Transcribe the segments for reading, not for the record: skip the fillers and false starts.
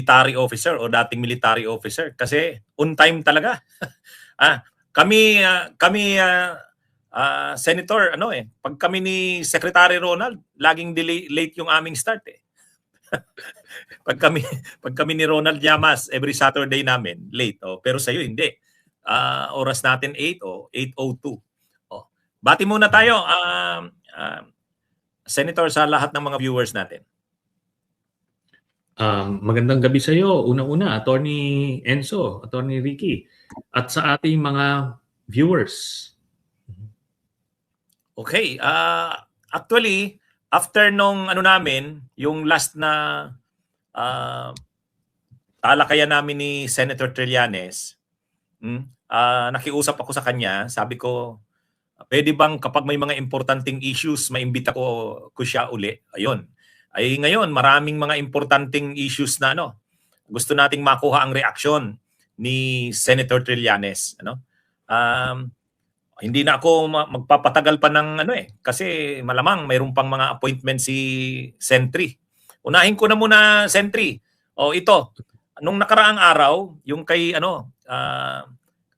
military officer o dating military officer kasi on time talaga. Kami Senator pag kami ni Secretary Ronald, laging late yung aming start eh. pag kami ni Ronald Llamas, every Saturday namin late pero sa iyo hindi. Oras natin 8 o 8:02. Bati muna tayo Senator sa lahat ng mga viewers natin. Magandang gabi sa iyo. Una-una, Attorney Enzo, Attorney Ricky, at sa ating mga viewers. Okay, actually, after nung namin, yung last na talakayan namin ni Senator Trillanes, nakiusap ako sa kanya, sabi ko, pwede bang kapag may mga importanteng issues, maimbita ko siya uli? Ayun. Ay ngayon, maraming mga importanteng issues na gusto nating makuha ang reaksyon ni Senator Trillanes. Hindi na ako magpapatagal pa ng kasi malamang mayroon pang mga appointment si Sentry. Unahin ko na muna, Sentry. Ito, nung nakaraang araw, yung kay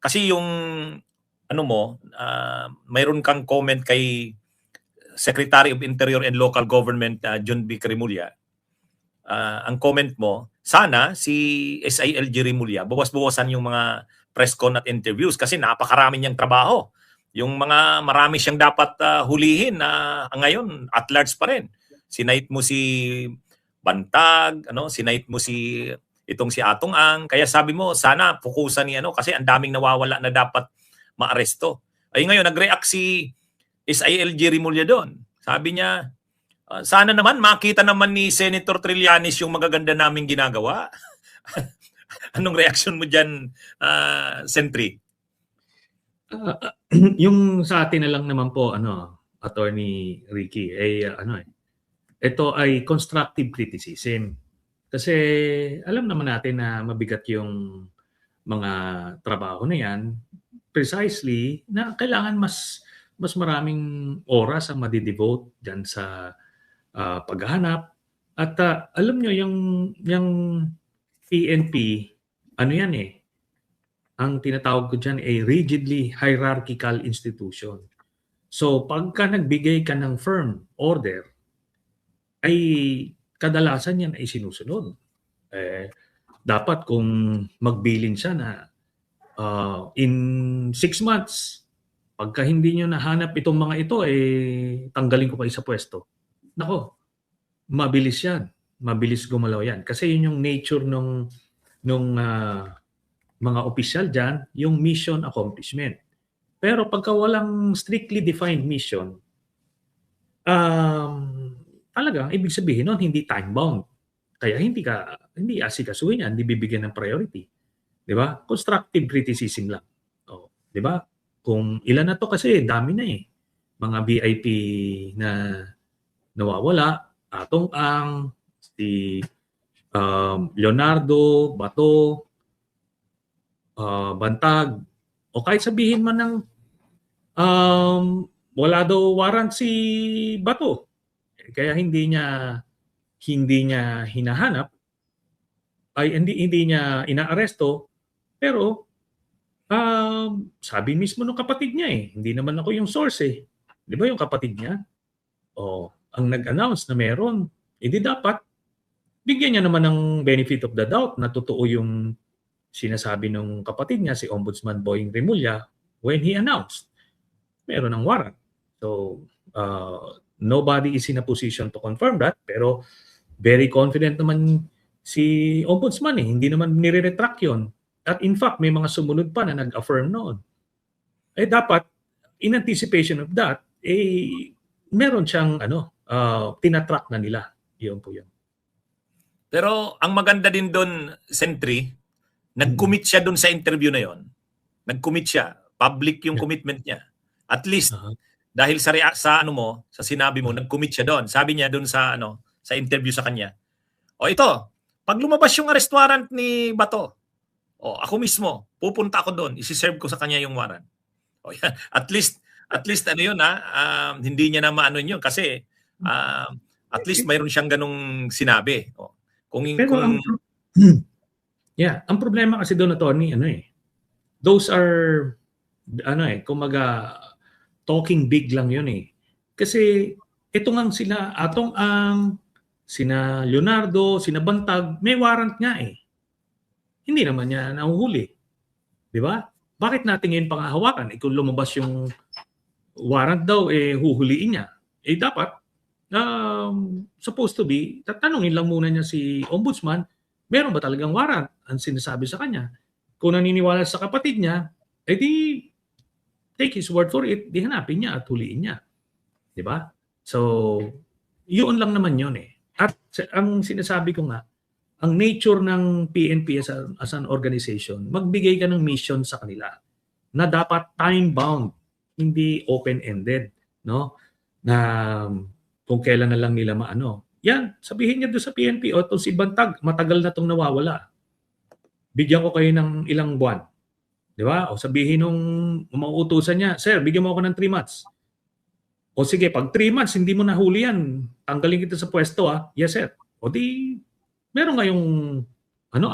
kasi yung mayroon kang comment kay Secretary of Interior and Local Government John B. Remulla. Ang comment mo, sana si SILG Remulla bawas-bawasan yung mga press con at interviews kasi napakarami niyang trabaho. Yung mga marami siyang dapat hulihin na ngayon at large pa rin. Sinight mo si Bantag, sinight mo si Atong Ang. Kaya sabi mo sana fokusan ni kasi ang daming nawawala na dapat maaresto. Ay ngayon nag-react si SILG Remulla doon. Sabi niya, sana naman makita naman ni Senator Trillanes yung magaganda naming ginagawa. Anong reaction mo dyan, Sentry? Yung sa atin na lang naman po, Attorney Ricky, ito ay constructive criticism. Kasi alam naman natin na mabigat yung mga trabaho na yan, precisely na kailangan mas maraming oras ang madidevote dyan sa paghahanap. At alam nyo, yung PNP, yan ang tinatawag ko dyan ay rigidly hierarchical institution. So pagka nagbigay ka ng firm order, ay kadalasan yan ay sinusunod. Dapat kung magbilin siya na in 6 months, pagka hindi nyo nahanap itong mga ito, tanggalin ko kayo sa pwesto. Nako, mabilis yan. Mabilis gumalaw yan. Kasi yun yung nature nung mga opisyal dyan, yung mission accomplishment. Pero pagka walang strictly defined mission, talagang ibig sabihin nun, hindi time-bound. Kaya hindi asikasuhin yan, hindi bibigyan ng priority. Di ba? Constructive criticism lang. Di ba? Kung ilan na to kasi dami na mga VIP na nawawala, Atong Ang, si Leonardo, Bato, Bantag, o kahit sabihin man ng wala daw warrant si Bato. Kaya hindi niya hinahanap, ay hindi niya inaaresto, pero sabi mismo ng kapatid niya hindi naman ako yung source Di ba yung kapatid niya? Ang nag-announce na meron, hindi dapat bigyan niya naman ng benefit of the doubt na totoo yung sinasabi ng kapatid niya, si Ombudsman Boying Remulla, when he announced meron ng warrant. So, nobody is in a position to confirm that, pero very confident naman si Ombudsman hindi naman nire-retract yun. At in fact, may mga sumunod pa na nag-affirm noon. Dapat, in anticipation of that, meron siyang tinatrack na nila. Yun po yun. Pero ang maganda din doon, Sentry, nag-commit siya doon sa interview na yon. Nag-commit siya. Public yung commitment niya. At least, dahil sa sinabi mo, nag-commit siya doon. Sabi niya doon sa interview sa kanya. Ito, pag lumabas yung arrest warrant ni Bato, ako mismo, pupunta ako doon, isi-serve ko sa kanya yung warrant. Yan. At least hindi niya na maano yun kasi at least mayroon siyang ganung sinabi. Yeah, ang problema kasi doon, attorney, those are, kumaga, talking big lang yun eh. Kasi ito nga sila, Atong Ang, sina Leonardo, sina Bantag, may warrant nga eh. Hindi naman niya nahuhuli. Di ba? Bakit natin ngayon pangahawakan? Kung lumabas yung warrant daw, huhuliin niya. Dapat, supposed to be, tatanungin lang muna niya si Ombudsman, meron ba talagang warrant ang sinasabi sa kanya? Kung naniniwala sa kapatid niya, di take his word for it, di hanapin niya at huliin niya. Di ba? So, yun lang naman yun eh. At ang sinasabi ko nga, ang nature ng PNP as an organization, magbigay ka ng mission sa kanila na dapat time-bound, hindi open-ended. No? Na kung kailan na lang nila maano. Yan, sabihin niya doon sa PNP, o si Bantag, matagal na itong nawawala. Bigyan ko kayo ng ilang buwan. Di ba? O sabihin nung mauutusan niya, sir, bigyan mo ako ng 3 months. O sige, pag 3 months, hindi mo nahuli yan, tanggalin kita sa pwesto Yes, sir. O di, meron ngayong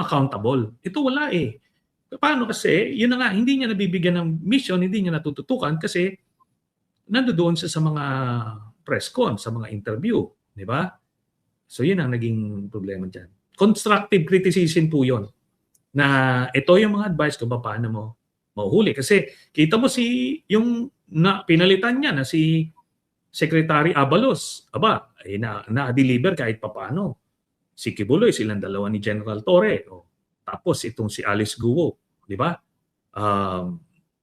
accountable. Ito wala eh. Paano kasi, yun na nga, hindi niya nabibigyan ng mission, hindi niya natututukan kasi nandoon siya sa mga press con, sa mga interview. Di ba? So yun ang naging problema dyan. Constructive criticism po yun. Na ito yung mga advice kung paano mo mahuhuli. Kasi kita mo yung pinalitan niya na si Secretary Abalos. Aba, na-deliver kahit papaano. Si Kibuloy, silang dalawa ni General Torre. Tapos itong si Alice Guo. Di ba?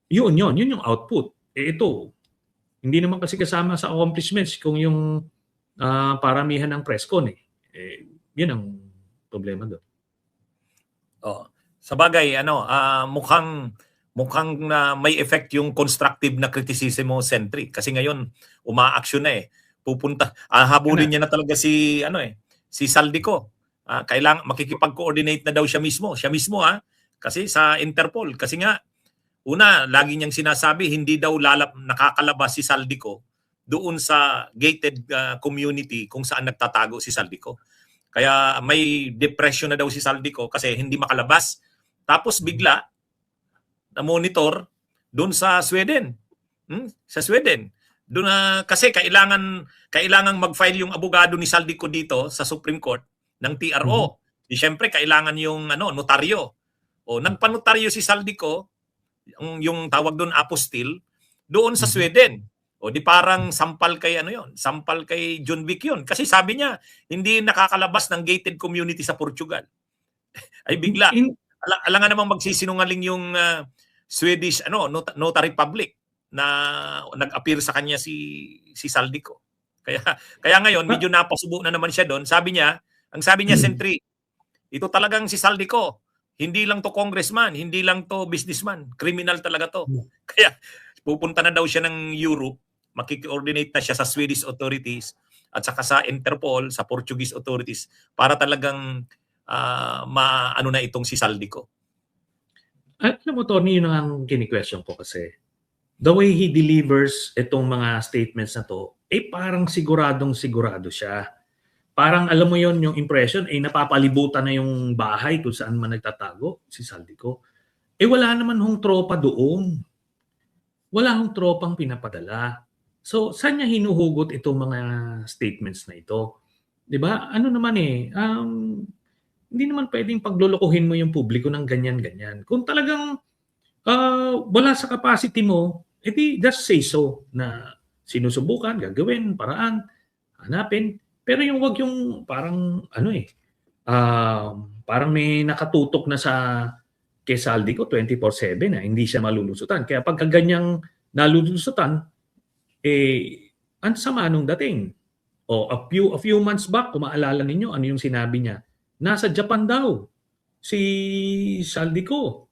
Yun yung output. Ito, hindi naman kasi kasama sa accomplishments kung yung paramihan ng press con yun ang problema doon. Sa bagay, mukhang may effect yung constructive na criticism mo, Sentry. Kasi ngayon, umaaksyon na Pupunta, habulin niya na talaga si Saldico. Kailangan makikipag-coordinate na daw siya mismo. Kasi sa Interpol. Kasi nga, una, lagi niyang sinasabi, hindi daw nakakalabas si Saldico doon sa gated community kung saan nagtatago si Saldico. Kaya may depression na daw si Saldico kasi hindi makalabas. Tapos bigla, na-monitor doon sa Sweden. Sa Sweden. Doon kasi kailangan mag-file yung abogado ni Saldico dito sa Supreme Court ng TRO. Di syempre kailangan yung notaryo. Nagpanotaryo si Saldico, yung tawag doon apostille, doon sa Sweden. Di parang sampal kay sampal kay John Wick yun. Kasi sabi niya, hindi nakakalabas ng gated community sa Portugal. Ay bigla, alangan namang magsisinungaling yung Swedish notary public na nag-appear sa kanya si Saldico. Kaya ngayon medyo napasubo na naman siya doon. Ang sabi niya Sentry, ito talagang si Saldico. Hindi lang to congressman, hindi lang to businessman, criminal talaga to. Kaya pupunta na daw siya ng Europe, makiki-coordinate na siya sa Swedish authorities at saka sa Interpol, sa Portuguese authorities para talagang maano na itong si Saldico. Alam mo, Tony, yun ang kini-question ko kasi. The way he delivers itong mga statements na to, parang siguradong-sigurado siya. Parang alam mo yon yung impression, napapalibutan na yung bahay kung saan man nagtatago si Saldico. Wala naman hong tropa doon. Wala hong tropang pinapadala. So, saan niya hinuhugot itong mga statements na ito? 'Di ba? Ano naman hindi naman pwedeng paglulukuhin mo yung publiko ng ganyan-ganyan. Kung talagang wala sa capacity mo, just say so na sinusubukan, gagawin, paraan, hanapin. Pero yung wag yung parang parang may nakatutok na sa kay Saldico 24/7 na hindi siya malulusutan. Kaya pagka ganyang nalulusutan, ang sama nung dating. A few months back, kung maalala ninyo, ano yung sinabi niya? Nasa Japan daw si Saldico.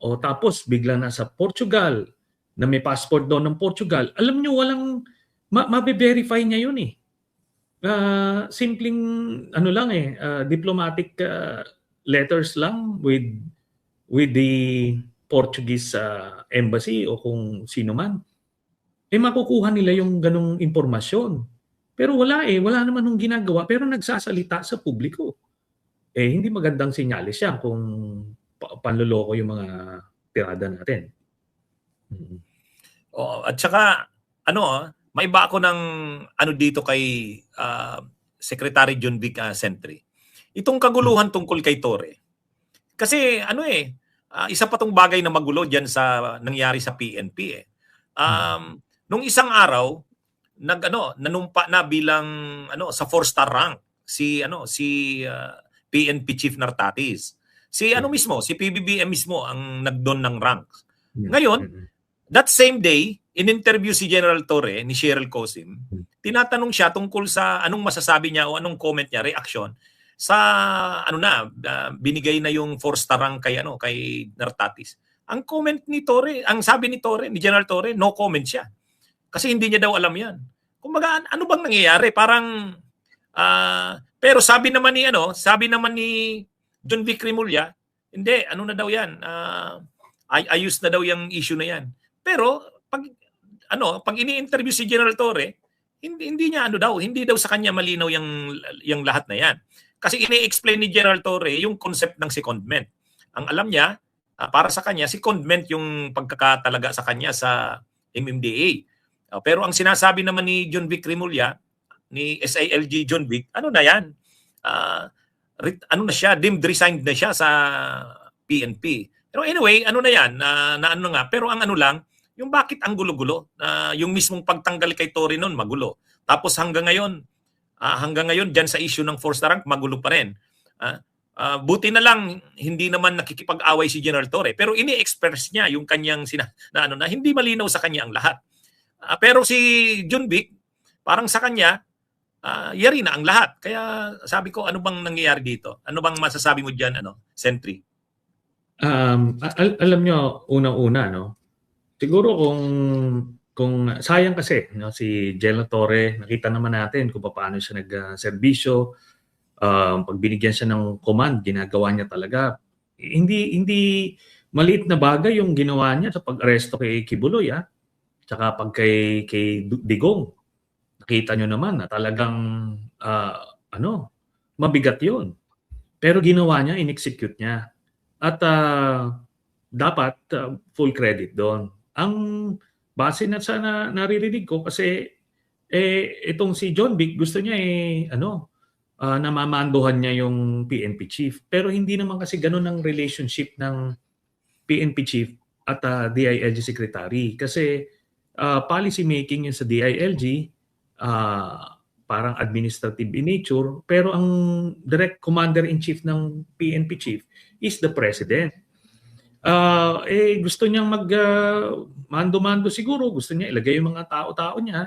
Tapos biglang nasa Portugal, na may passport daw ng Portugal. Alam niyo, walang mabe-verify niya yun simpleng diplomatic letters lang with the Portuguese embassy o kung sino man. Makukuha nila yung ganong impormasyon. Pero wala naman nung ginagawa pero nagsasalita sa publiko. hindi magandang senyales yan kung panloloko yung mga tirada natin. At saka maiba ako ng dito kay Secretary John Vic Sentry. Itong kaguluhan tungkol kay Torre. Kasi isa pa tong bagay na magulo diyan sa nangyari sa PNP eh. Nung isang araw nanumpa na bilang sa 4-star rank si PNP Chief Nartatis. Si mismo, si PBBM mismo ang nagdon ng rank. Ngayon, that same day, in-interview si General Torre ni Cheryl Cosim. Tinatanong siya tungkol sa anong masasabi niya o anong comment niya, reaction sa binigay na yung 4-star rank kay Nartatis. Ang comment ni Torre, ang sabi ni General Torre, no comment siya. Kasi hindi niya daw alam 'yan. Kumbaga ano bang nangyayari? Parang pero sabi naman ni John Vic Remulla, hindi, na daw 'yan. Ayos na daw yung issue na 'yan. Pero pag ini-interview si General Torre, hindi niya hindi daw sa kanya malinaw yung lahat na 'yan. Kasi ini-explain ni General Torre yung concept ng secondment. Ang alam niya, para sa kanya, secondment yung pagkakatalaga sa kanya sa MMDA. Pero ang sinasabi naman ni John Vic Remulla, ni SILG John Vic, na yan? Na siya, deemed resigned na siya sa PNP. Pero anyway, na yan? Nga. Pero ang lang, yung bakit ang gulo-gulo? Yung mismong pagtanggal kay Torre noon, magulo. Tapos hanggang ngayon, dyan sa issue ng 4-star rank, magulo pa rin. Buti na lang hindi naman nakikipag-away si General Torre, pero ini-express niya yung kanyang na hindi malinaw sa kanya ang lahat. Pero si John Vic, parang sa kanya yari na ang lahat. Kaya sabi ko, ano bang nangyayari dito? Ano bang masasabi mo diyan, Sentry? Alam nyo, unang-una, siguro kung sayang kasi si General Torre, nakita naman natin kung paano siya nag-serbisyo. Pag binigyan siya ng command, ginagawa niya talaga. Hindi maliit na bagay yung ginawa niya sa pag-aresto kay Kibuloy, tsaka pag kay Digong. Nakita nyo naman na talagang mabigat yun. Pero ginawa niya, in-execute niya. At dapat full credit doon. Ang base na sa naririnig ko kasi itong si John Vic gusto niya namamanduhan niya yung PNP chief. Pero hindi naman kasi ganun ang relationship ng PNP chief at DILG secretary. Kasi policy making yun sa DILG, parang administrative in nature, pero ang direct commander-in-chief ng PNP chief is the president. Gusto niyang mando-mando siguro, gusto niya ilagay yung mga tao-tao niya,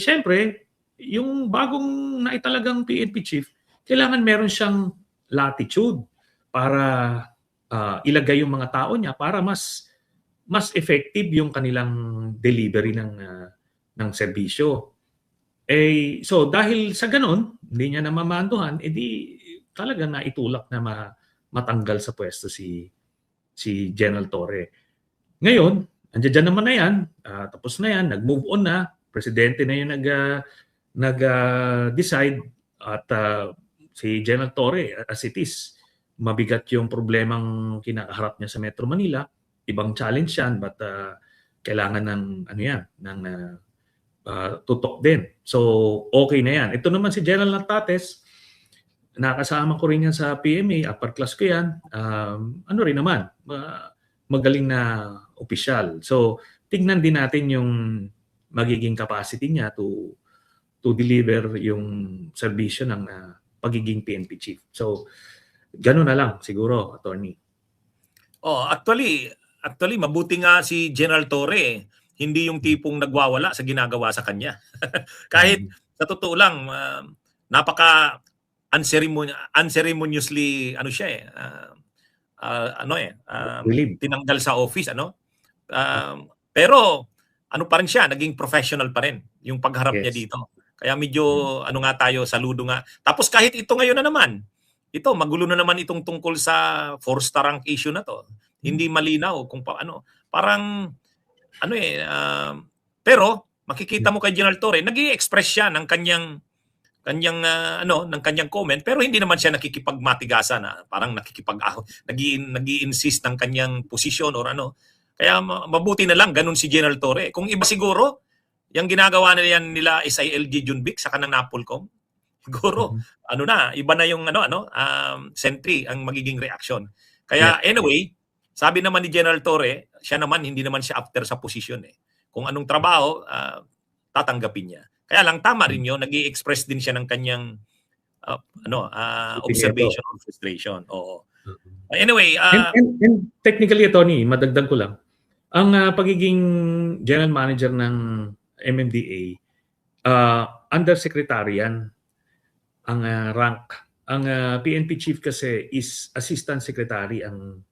syempre, yung bagong naitalagang PNP chief, kailangan meron siyang latitude para ilagay yung mga tao niya para mas effective yung kanilang delivery ng serbisyo. So dahil sa ganun, hindi niya namamanduhan, talaga na itulak na matanggal sa pwesto si General Torre. Ngayon, andiyan naman na yan, tapos na yan, nag-move on na, presidente na yung nag-decide at si General Torre, as it is, mabigat yung problemang kinakaharap niya sa Metro Manila, ibang challenge yan, but kailangan ng tutok din. So, okay na yan. Ito naman si General Nartates, nakasama ko rin yan sa PMA, upper class ko yan. Rin naman, magaling na opisyal. So, tignan din natin yung magiging capacity niya to deliver yung serbisyo ng pagiging PNP chief. So, gano'n na lang siguro, attorney. Actually, mabuti nga si General Torre, hindi yung tipong nagwawala sa ginagawa sa kanya. Kahit sa totoo lang, napaka unceremoniously tinanggal sa office, pero pa rin siya, naging professional pa rin yung pagharap niya dito. Kaya medyo tayo, saludo nga. Tapos kahit ito ngayon na naman, magulo na naman itong tungkol sa 4-star rank issue na to. Hindi malinaw kung paano. Parang pero makikita mo kay General Torre, nag-i-express siya ng kanyang kanyang ng kanyang comment, pero hindi naman siya nakikipagmatigasan, parang nag-i-insist ng kanyang posisyon or ano. Kaya mabuti na lang ganun si General Torre. Kung iba siguro, yung ginagawa nila SILG Junbic sa kanang Napolcom, siguro iba na yung Sentry ang magiging reaction. Kaya anyway, sabi naman ni General Torre, siya naman hindi naman siya after sa posisyon eh. Kung anong trabaho, tatanggapin niya. Kaya lang tama rin 'yon, nag-i-express din siya ng kanyang observation or frustration. Oo. Anyway, and technically Tony, madagdag ko lang. Ang pagiging general manager ng MMDA, undersecretary yan ang rank. Ang PNP chief kasi is assistant secretary ang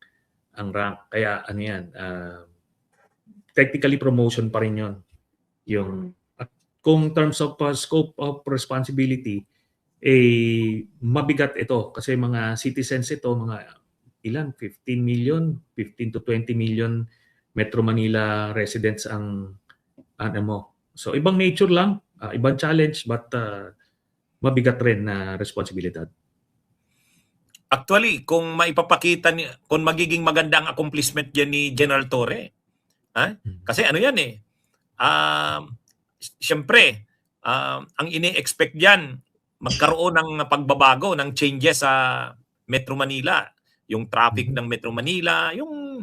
rank. Kaya ano yan, technically promotion pa rin 'yon. Yung kung terms of scope of responsibility, mabigat ito kasi mga citizens ito, mga 15 million, 15 to 20 million Metro Manila residents ang So ibang nature lang, ibang challenge, but mabigat rin na responsibilidad. Actually, kung maipapakita kung magiging maganda ang accomplishment diyan ni General Torre, kasi ano yan siyempre, ang ini-expect diyan, magkaroon ng pagbabago, ng changes sa Metro Manila, yung traffic ng Metro Manila, yung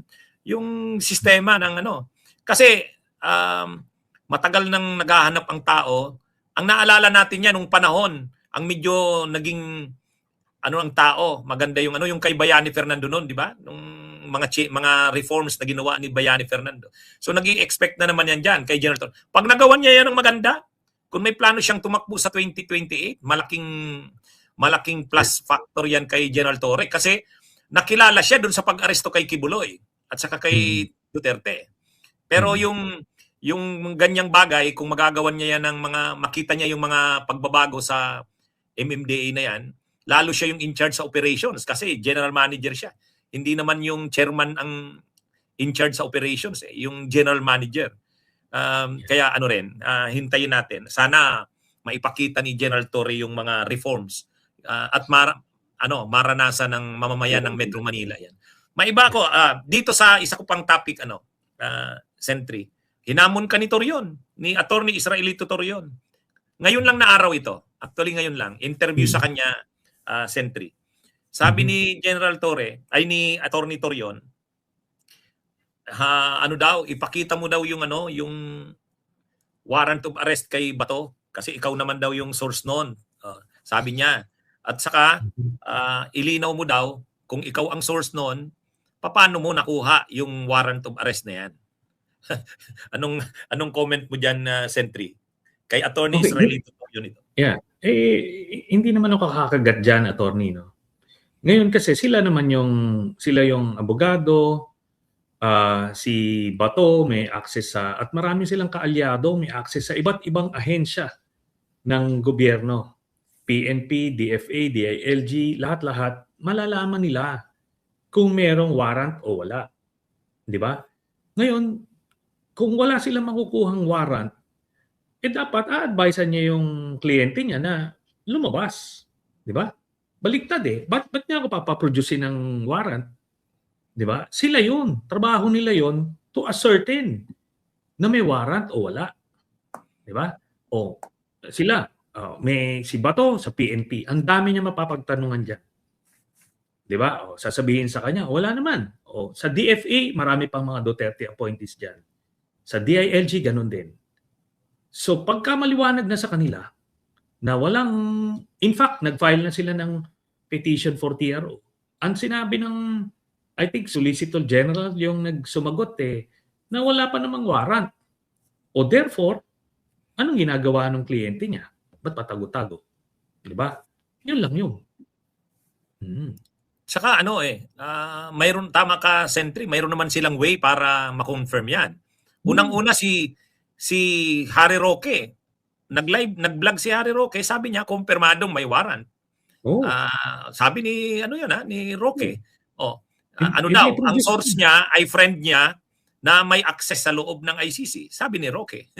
sistema ng kasi matagal nang naghahanap ang tao. Ang naalala natin yan nung panahon, ang medyo naging ang tao, maganda yung yung kay Bayani Fernando noon, di ba? Nung mga reforms na ginawa ni Bayani Fernando. So nag-i-expect na naman yan diyan kay General Torre. Pag nagawa niya yan ng maganda, kung may plano siyang tumakbo sa 2028, malaking plus factor yan kay General Torre kasi nakilala siya doon sa pag-aresto kay Kibuloy at saka kay Duterte. Pero yung ganyang bagay, kung magagawan niya yan ng makita niya yung mga pagbabago sa MMDA na yan, lalo siya yung in charge sa operations kasi general manager siya. Hindi naman yung chairman ang in charge sa operations, yung general manager. Kaya hintayin natin. Sana maipakita ni General Torre yung mga reforms at maranasan ng mamamayan ng Metro Manila yan. Maiba ko dito sa isa ko pang topic Sentry. Hinamon ka ni Torion, ni Attorney Israelito Torion. Ngayon lang na araw ito. Actually ngayon lang interview sa kanya Sentry. Sabi ni General Torre, ay ni Attorney Torion, ipakita mo daw yung yung warrant of arrest kay Bato kasi ikaw naman daw yung source noon. Sabi niya. At saka ilinaw mo daw kung ikaw ang source noon, paano mo nakuha yung warrant of arrest na yan? anong comment mo diyan, Sentry? Kay Attorney Israelito Torion ito. Yeah. Hindi naman ako kakagat diyan, attorney, no. Ngayon kasi sila yung abogado, si Bato may access at marami silang kaalyado, may access sa iba't ibang ahensya ng gobyerno. PNP, DFA, DILG, lahat-lahat, malalaman nila kung merong warrant o wala. Di ba? Ngayon, kung wala silang makukuhang warrant, dapat a-advisean niya yung kliyente niya na lumabas. Di ba? Baliktad Ba't niya ako papaproduce ng warrant? Di ba? Sila yun. Trabaho nila yun to ascertain na may warrant o wala. Di ba? O sila, may si Bato sa PNP. Ang dami niya mapapagtanungan dyan. Di ba? O, sasabihin sa kanya, wala naman. O, sa DFA, marami pang mga Duterte appointees dyan. Sa DILG, ganun din. So, pagka maliwanag na sa kanila, na walang, in fact, nag-file na sila ng petition for TRO. Ang sinabi ng, I think, Solicitor General yung nagsumagot na wala pa namang warrant. O therefore, anong ginagawa ng kliyente niya? Ba't patago-tago? Diba? Yun lang yun. Saka mayroon, tama ka, Sentry, mayroon naman silang way para ma-confirm yan. Unang-una si Harry Roque, nag-vlog si Harry Roque, sabi niya kumpirmadong may warrant. Sabi ni Roque. Ang source niya ay friend niya na may access sa loob ng ICC, sabi ni Roque.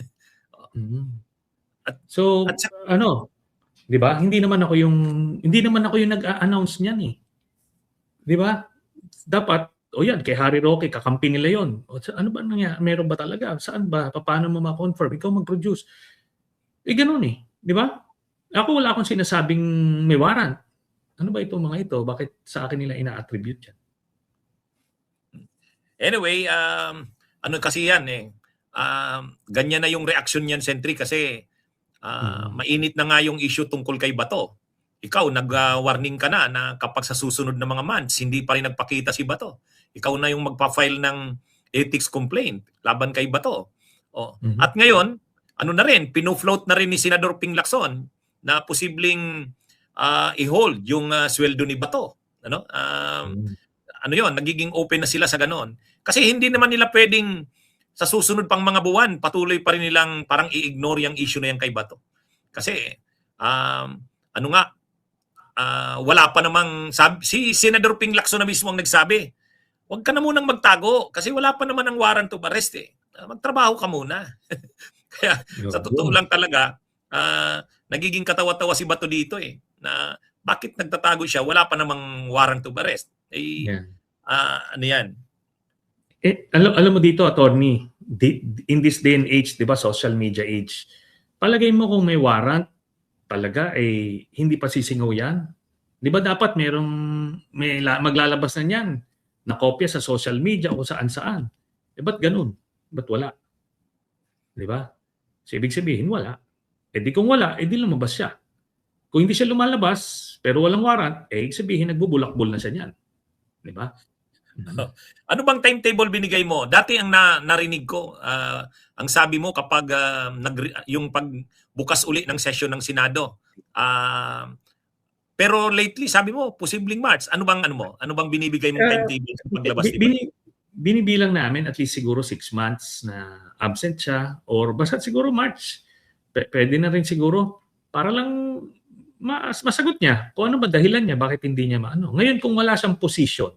'Di ba? Hindi naman ako yung nag-a-announce niyan eh. 'Di ba? Dapat, o yan, kay Harry Roque, kakampi nila yon. Ano ba nangyari? Meron ba talaga? Saan ba? Paano mo ma-confirm? Ikaw mag-produce. Ganun eh. 'Di ba? Ako wala akong sinasabing may warrant. Ano ba itong mga ito? Bakit sa akin nila ina-attribute yan? Anyway, ano kasi yan eh. Ganyan na yung reaksyon niyan, Sentry, kasi mainit na nga yung issue tungkol kay Bato. Ikaw, nag-warning ka na kapag sa susunod na mga months, hindi pa rin nagpakita si Bato. Ikaw na yung magpa-file ng ethics complaint laban kay Bato. At ngayon, ano na rin, pino-float na rin ni Senador Ping Lacson na posibleng i-hold yung sweldo ni Bato. Ano yon, nagiging open na sila sa ganon. Kasi hindi naman nila pwedeng sa susunod pang mga buwan, patuloy pa rin nilang parang i-ignore yung issue na yan kay Bato. Kasi, ano nga, wala pa namang, si Senador Ping Lacson na mismo ang nagsabi, huwag ka na munang magtago kasi wala pa naman ang warrant of arrest eh. Magtrabaho ka muna. Kaya sa totoo lang talaga, nagiging katawa-tawa si Bato dito eh, na bakit nagtatago siya, wala pa namang warrant of arrest. Ano yan? Alam mo dito, attorney, in this day and age, di ba, social media age, palagay mo kung may warrant, talaga, hindi pa sisingaw yan? Di ba dapat may maglalabas na yan na kopya sa social media o saan-saan? Ba't ganun? Ba't wala? Di ba? So, ibig sabihin, wala. Di kung wala, di lumabas siya. Kung hindi siya lumalabas, pero walang warrant, ibig sabihin, nagbubulakbol na siya niyan. Di ba? Ano bang timetable binigay mo? Dati ang narinig ko, ang sabi mo kapag yung pagbukas uli ng session ng Senado. Pero lately sabi mo posibleng March. Ano bang binibigay mong timetable sa paglabas nito? Binibilang namin at least siguro 6 months na absent siya or basta siguro March. Pwede na rin siguro para lang masagot niya kung ano ba dahilan niya, bakit hindi niya maano. Ngayon kung wala siyang position,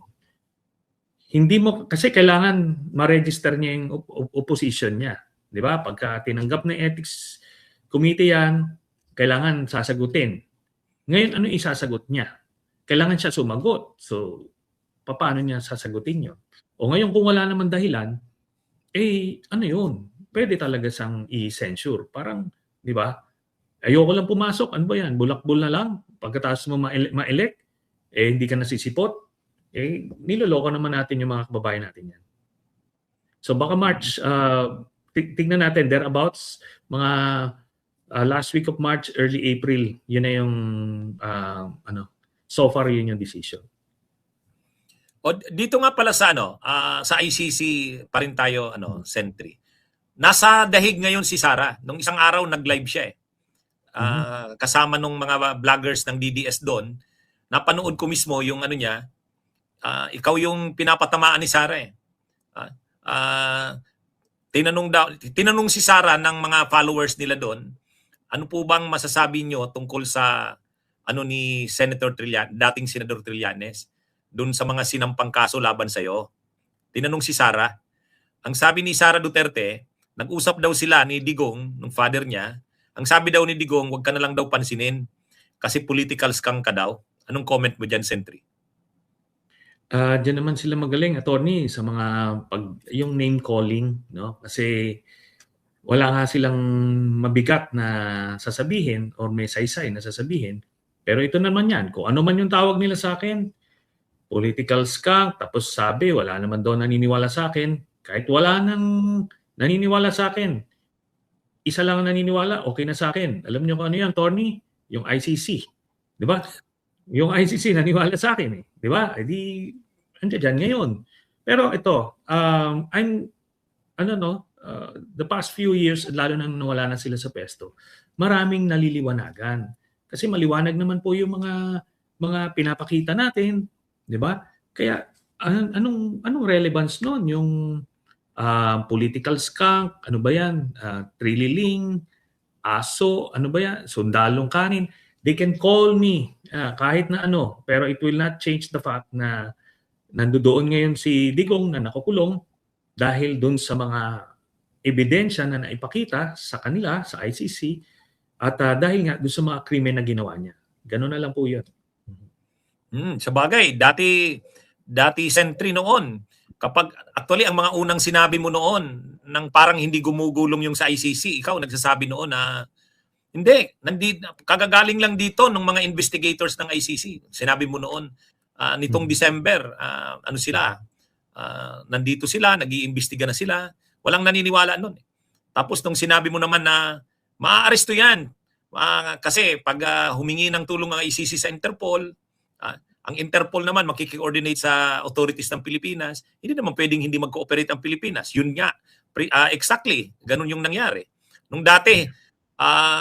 hindi mo, kasi kailangan ma-register niya yung opposition niya. Di ba? Pagka tinanggap ng ethics committee yan, kailangan sasagutin. Ngayon, ano isasagot niya? Kailangan siya sumagot. So, paano niya sasagutin yun? O ngayon, kung wala naman dahilan, ano yun? Pwede talaga siyang i-censure. Parang, di ba? Ayoko lang pumasok. Ano ba yan? Bulakbol na lang. Pagkatapos mo ma-elect, hindi ka nasisipot. Niloloko naman natin yung mga kababayan natin yan. So baka March, tignan natin, thereabouts, mga last week of March, early April, yun na yung, so far yun yung decision. Dito nga pala sa sa ICC pa rin tayo, Sentry. Nasa dahig ngayon si Sara. Nung isang araw, nag-live siya kasama nung mga vloggers ng DDS doon. Napanood ko mismo yung niya, ikaw yung pinapatamaan ni Sara tinanong si Sara ng mga followers nila doon, ano po bang masasabi nyo tungkol sa ni dating Senador Trillanes doon sa mga sinampang kaso laban sa'yo? Tinanong si Sara. Ang sabi ni Sara Duterte, nag-usap daw sila ni Digong, ng father niya. Ang sabi daw ni Digong, wag ka na lang daw pansinin kasi political scam ka daw. Anong comment mo dyan, Sentry? Diyan naman sila magaling, attorney, sa mga yung name calling, no? Kasi wala nga silang mabigat na sasabihin or may saysay na sasabihin. Pero ito naman yan, kung ano man yung tawag nila sa akin, political scam, tapos sabi, wala naman daw naniniwala sa akin. Kahit wala nang naniniwala sa akin, isa lang ang naniniwala, okay na sa akin. Alam niyo kung ano yan, attorney? Yung ICC. Di ba? Yung ICC naniwala sa akin di ba? Andiyan dyan ngayon. Pero ito, the past few years, lalo na nawala na sila sa pesto, maraming naliliwanagan. Kasi maliwanag naman po yung mga pinapakita natin, di ba? Kaya anong relevance noon? Yung political skunk, ano ba yan? Trililing, aso, ano ba yan? Sundalong kanin. They can call me kahit na pero it will not change the fact na nandoon ngayon si Digong na nakukulong dahil dun sa mga ebidensya na naipakita sa kanila sa ICC At dahil nga doon sa mga krimen na ginawa niya. Ganun na lang po yun. Sa bagay, dati Sentry noon, kapag actually ang mga unang sinabi mo noon nang parang hindi gumugulong yung sa ICC, ikaw nagsasabi noon na hindi, kagagaling lang dito ng mga investigators ng ICC. Sinabi mo noon nitong December, ano sila? Nandito sila, nag-iimbestiga na sila. Walang naniniwala noon. Tapos nung sinabi mo naman na maaaresto yan. Kasi pag humingi ng tulong ang ICC sa Interpol, ang Interpol naman makiki-coordinate sa authorities ng Pilipinas, hindi naman pwedeng hindi mag-cooperate ang Pilipinas. Yun nga, exactly, ganun yung nangyari. Nung dati,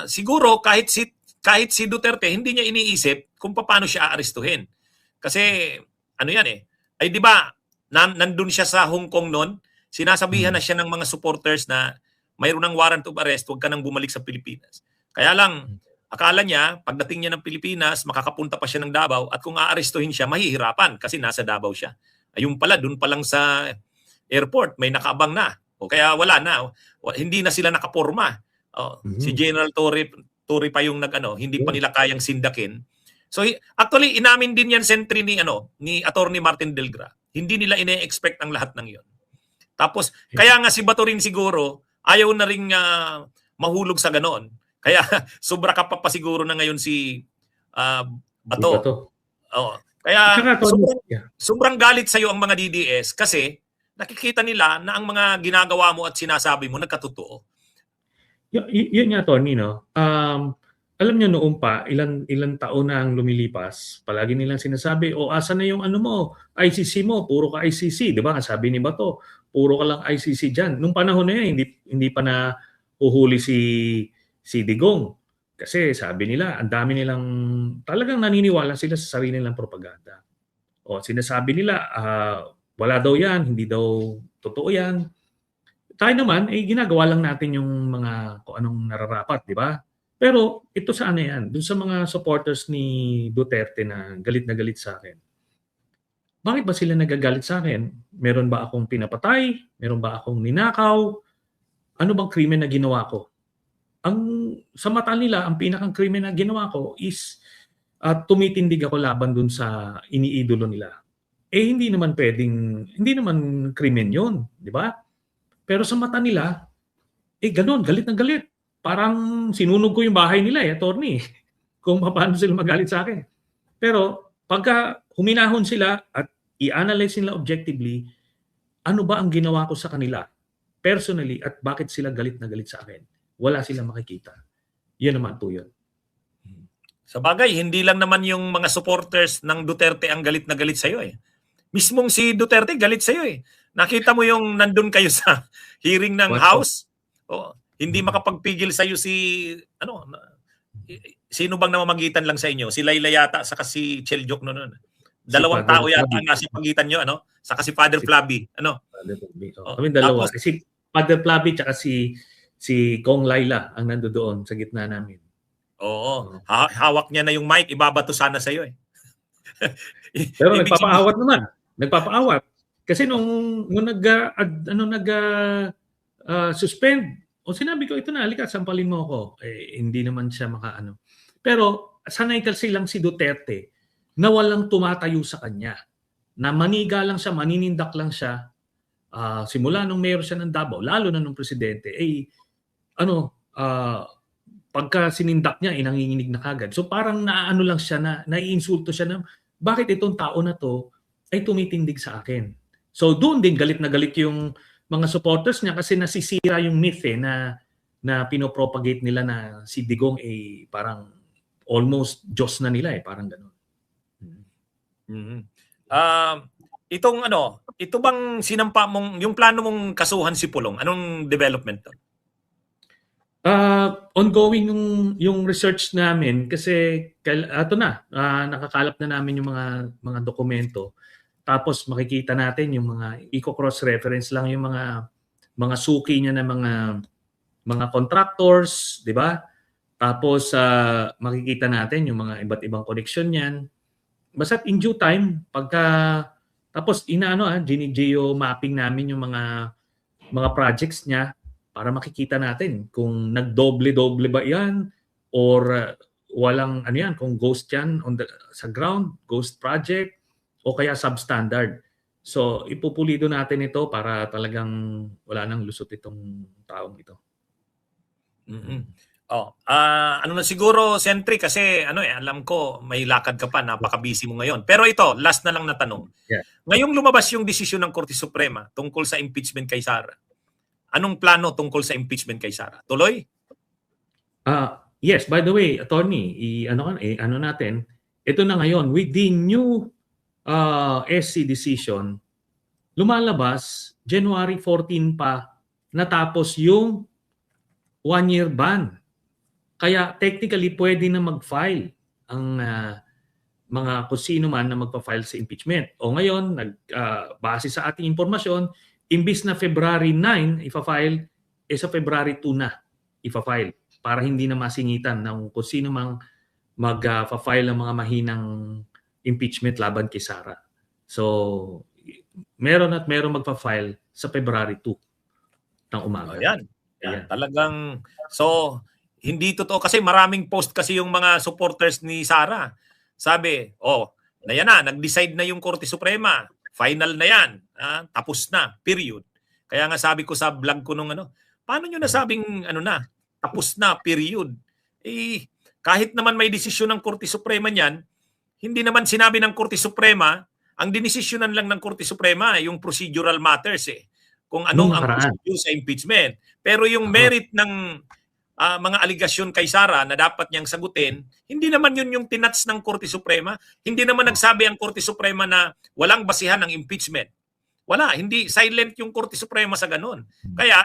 siguro kahit si Duterte, hindi niya iniisip kung paano siya aarestuhin. Kasi, ano yan ay di ba, nandun siya sa Hong Kong noon, sinasabihan na siya ng mga supporters na mayroon ng warrant of arrest, huwag ka nang bumalik sa Pilipinas. Kaya lang, akala niya, pagdating niya ng Pilipinas, makakapunta pa siya ng Davao at kung aarestuhin siya, mahihirapan kasi nasa Davao siya. Ayun pala, dun pa lang sa airport, may nakaabang na. O kaya wala na. Hindi na sila nakaporma. Si General Torre pa yung hindi pa nila kayang sindakin. So actually, inamin din yan Sentry ni Attorney Martin Delgra. Hindi nila ine-expect ang lahat ng yon. Tapos, kaya nga si Bato rin siguro, ayaw na rin mahulog sa ganoon. Kaya sobra ka pa siguro na ngayon si Bato. Kaya sobrang galit sa iyo ang mga DDS kasi nakikita nila na ang mga ginagawa mo at sinasabi mo nagkatotoo. Yun nga, Tony, no? Alam niyo noon pa, ilang taon na ang lumilipas, palagi nilang sinasabi, asan na yung ICC mo, puro ka ICC, di ba? Sabi ni Bato, puro ka lang ICC dyan. Nung panahon na yan, hindi pa na uhuli si Digong. Kasi sabi nila, ang dami nilang, talagang naniniwala sila sa sarili nilang propaganda. Sinasabi nila, wala daw yan, hindi daw totoo yan. Tayo naman, ginagawa lang natin yung kung anong nararapat, di ba? Pero ito sa yan? Doon sa mga supporters ni Duterte na galit sa akin. Bakit ba sila nagagalit sa akin? Meron ba akong pinapatay? Meron ba akong ninakaw? Ano bang krimen na ginawa ko? Sa mata nila, ang pinakang krimen na ginawa ko is tumitindig ako laban dun sa iniidolo nila. Hindi naman krimen yun, di ba? Pero sa mata nila, ganun, galit na galit. Parang sinunog ko yung bahay nila, attorney. Kung paano sila magalit sa akin. Pero pagka huminahon sila at i-analyze nila objectively, ano ba ang ginawa ko sa kanila personally at bakit sila galit na galit sa akin? Wala silang makikita. Yan naman po yun. Sa bagay, hindi lang naman yung mga supporters ng Duterte ang galit na galit sa iyo Mismong si Duterte galit sa iyo Nakita mo yung nandun kayo sa hearing ng House? Hindi makapagpigil sa iyo sino bang namamagitan lang sa inyo? Si Laila yata saka si Cheljok noon. Dalawang tao yata ang nasa pagitan nyo, saka si Father Flavi, Father Flavi. Kami dalawa. Tapos, si Father Flavi tsaka si Kong Laila ang nandoon sa gitna namin. Oo. Hawak niya na yung mic, ibabato sana sa iyo Pero nagpapaawat naman. Nagpapaawat. Kasi nung suspend, sinabi ko, ito na, halika, sampalin mo ako. Hindi naman siya makaano. Pero sanay kasi lang si Duterte na walang tumatayo sa kanya. Na maniga lang siya, maninindak lang siya. Simula nung mayor siya ng Davao, lalo na nung presidente, pagka sinindak niya, nanginginig na kagad. So parang naano lang siya, naiinsulto siya na, bakit itong tao na to ay tumitindig sa akin? So doon din galit na galit yung mga supporters niya kasi nasisira yung myth na pinopropagate nila na si Digong parang almost Diyos na nila parang gano'n. Ito bang sinampa mong yung plano mong kasuhan si Pulong? Anong development to? Ongoing yung research namin kasi nakakalap na namin yung mga dokumento. Tapos makikita natin yung mga i-cross reference lang yung mga suki niya na mga contractors, di ba? Tapos makikita natin yung mga iba't ibang connection niyan. Basta in due time, tapos geo mapping namin yung mga projects niya para makikita natin kung nagdoble-doble ba yan or walang ano yan, kung ghost yan sa ground, ghost project, o kaya substandard. So ipupulido natin ito para talagang wala nang lusot itong taong ito. Ano na siguro, Sentry, kasi alam ko may lakad ka pa, napaka-busy mo ngayon. Pero ito, last na lang na tanong. Yeah. Ngayong lumabas yung desisyon ng Korte Suprema tungkol sa impeachment kay Sara, anong plano tungkol sa impeachment kay Sara? Tuloy? Yes, by the way, attorney, ano natin, ito na ngayon, with the new SC decision, lumalabas, January 14 pa, natapos yung 1-year ban. Kaya technically, pwede na mag-file ang mga kung sino man na magpa-file sa impeachment. O ngayon, base sa ating impormasyon, imbis na February 9 ipa-file, sa February 2 na ipa-file para hindi na masingitan ng kung sino mang mag-file ng mga mahinang impeachment laban kay Sara. So, meron magpa-file sa February 2 ng umaga. Yan. Talagang, so, hindi totoo kasi maraming post kasi yung mga supporters ni Sara. Sabi, yan na, nag-decide na yung Korte Suprema. Final na yan. Tapos na, period. Kaya nga sabi ko sa vlog ko nung paano nyo nasabing tapos na, period? Kahit naman may desisyon ng Korte Suprema niyan, hindi naman sinabi ng Korte Suprema, ang dinesisyonan lang ng Korte Suprema yung procedural matters kung anong ang procedure sa impeachment. Pero yung merit ng mga aligasyon kay Sara na dapat niyang sagutin, hindi naman yun yung tinats ng Korte Suprema. Hindi naman nagsabi ang Korte Suprema na walang basihan ng impeachment. Wala, hindi silent yung Korte Suprema sa ganun. Kaya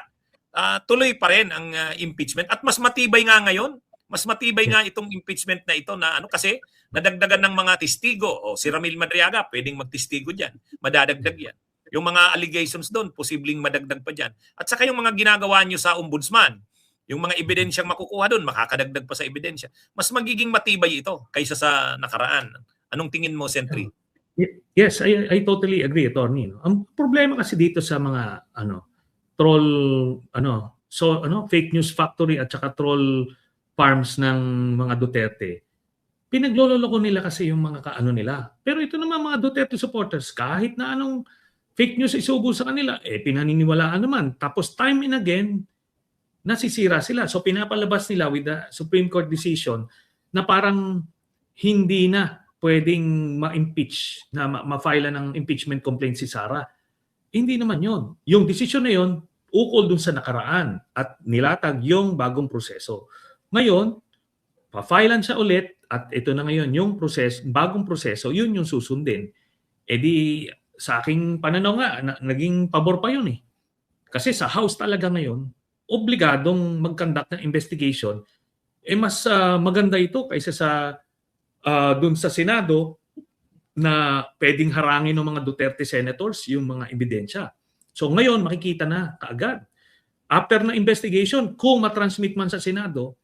tuloy pa rin ang impeachment at mas matibay nga ngayon. Mas matibay nga itong impeachment na ito na kasi nadagdagan ng mga testigo. Si Ramil Madriaga pwedeng magtestigo diyan. Madadagdag yan. Yung mga allegations doon, posibleng madagdag pa diyan. At saka yung mga ginagawa niyo sa ombudsman, yung mga ebidensyang makukuha doon, makakadagdag pa sa ebidensya. Mas magiging matibay ito kaysa sa nakaraan. Anong tingin mo, Sentry? Yes, I totally agree, attorney. Ang problema kasi dito sa mga troll fake news factory at saka troll farms ng mga Duterte. Pinaglololoko nila kasi yung mga nila. Pero ito naman mga Duterte supporters, kahit na anong fake news isugo sa kanila, pinaniniwalaan naman. Tapos time and again, nasisira sila. So pinapalabas nila with the Supreme Court decision na parang hindi na pwedeng ma-impeach, na ma-file ng impeachment complaint si Sara. Hindi naman yon. Yung decision na yon, ukol dun sa nakaraan at nilatag yung bagong proseso. Ngayon, pa-filean siya ulit at ito na ngayon yung bagong proseso, yun yung susundin. Di sa aking pananaw nga, naging pabor pa yun Kasi sa House talaga ngayon, obligadong mag-conduct ng investigation, mas maganda ito kaysa sa dun sa Senado na pwedeng harangin ng mga Duterte senators yung mga ebidensya. So ngayon, makikita na kaagad. After na investigation, kung matransmit man sa Senado,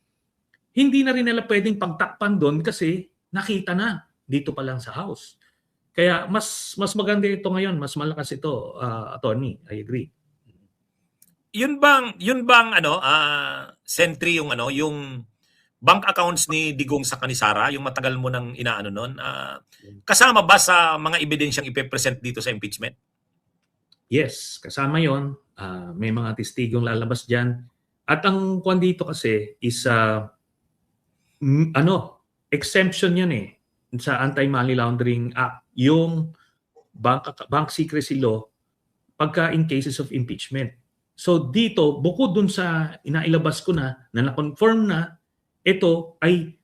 hindi na rin nila pwedeng pagtakpan doon kasi nakita na dito pa lang sa House. Kaya mas maganda ito ngayon, mas malakas ito, attorney. I agree. Yun bang Sentry yung bank accounts ni Digong sa Kanisara, yung matagal mo nang inaano noon, kasama ba sa mga ebidensyang ipe-present dito sa impeachment? Yes, kasama 'yon. May mga testigong lalabas diyan. At ang kwan dito kasi is exemption 'yan sa Anti-Money Laundering Act, yung bank secrecy law pagka in cases of impeachment. So dito, bukod dun sa inailabas ko na na-confirm na, ito ay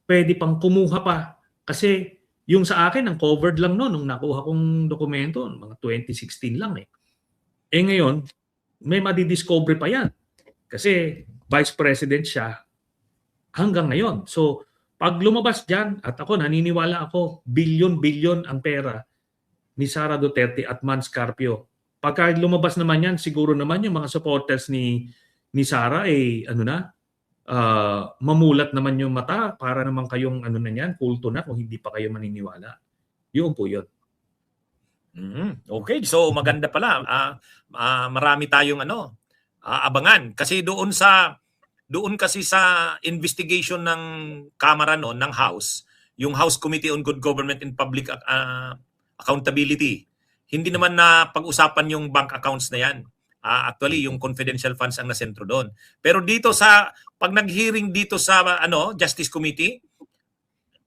pwede pang kumuha pa. Kasi yung sa akin, ang covered lang nung nakuha kong dokumento, mga 2016 lang ngayon, may madidiscover pa yan. Kasi Vice President siya hanggang ngayon. So pag lumabas dyan, at ako naniniwala ako, bilyon-bilyon ang pera ni Sara Duterte at Mans Carpio. Pagka lumabas naman yan, siguro naman yung mga supporters ni Sara mamulat naman yung mata para naman kayong kulto na kung hindi pa kayo maniniwala. Yun po yun. Okay, so maganda pala. Marami tayong abangan. Kasi doon sa doon kasi sa investigation ng Kamara noon, ng House, yung House Committee on Good Government and Public Accountability, hindi naman na pag-usapan yung bank accounts na yan. Actually, yung confidential funds ang nasentro doon. Pero dito pag nag-hearing dito sa Justice Committee,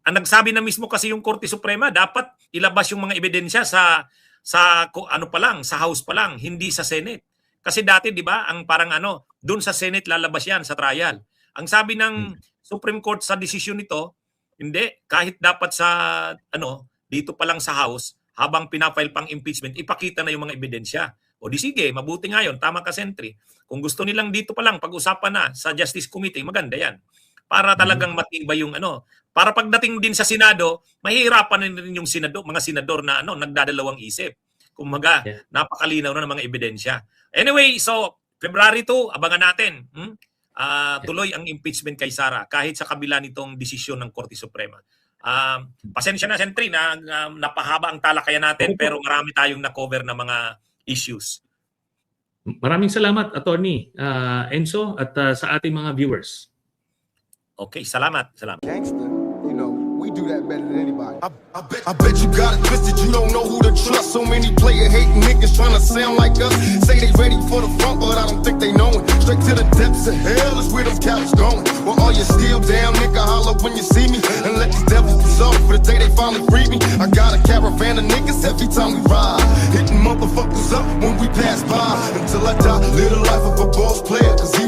ang nagsabi na mismo kasi yung Korte Suprema, dapat ilabas yung mga ebidensya sa House pa lang, hindi sa Senate. Kasi dati, di ba, ang parang doon sa Senate lalabas yan sa trial. Ang sabi ng Supreme Court sa desisyon nito, hindi, kahit dapat dito pa lang sa House, habang pinafile pang impeachment, ipakita na yung mga ebidensya. O di sige, mabuti nga yun, tama ka, Sentry. Kung gusto nilang dito pa lang, pag-usapan na sa Justice Committee, maganda yan. Para talagang matibay yung para pagdating din sa Senado, mahihirapan na rin yung mga senador na nagdadalawang isip. Kumaga, napakalinaw na ng mga ebidensya. Anyway, so February 2, abangan natin. Tuloy ang impeachment kay Sara kahit sa kabila nitong desisyon ng Korte Suprema. Pasensya na, Sentry, na napahaba ang talakayan natin, pero marami tayong na-cover na mga issues. Maraming salamat, Attorney Enzo, at sa ating mga viewers. Okay, salamat. Gangster, we do that better than anybody. I bet you got it twisted, you don't know who to trust. So many player hating niggas trying to sound like us. Say they ready for the front, but I don't think they know it. Straight to the depths of hell is where them cowards going. Well, all you still down, nigga, holler when you see me. And let these devils be sorry for the day they finally free me. I got a caravan of niggas every time we ride. Hitting motherfuckers up when we pass by. Until I die, live the life of a boss player, cause he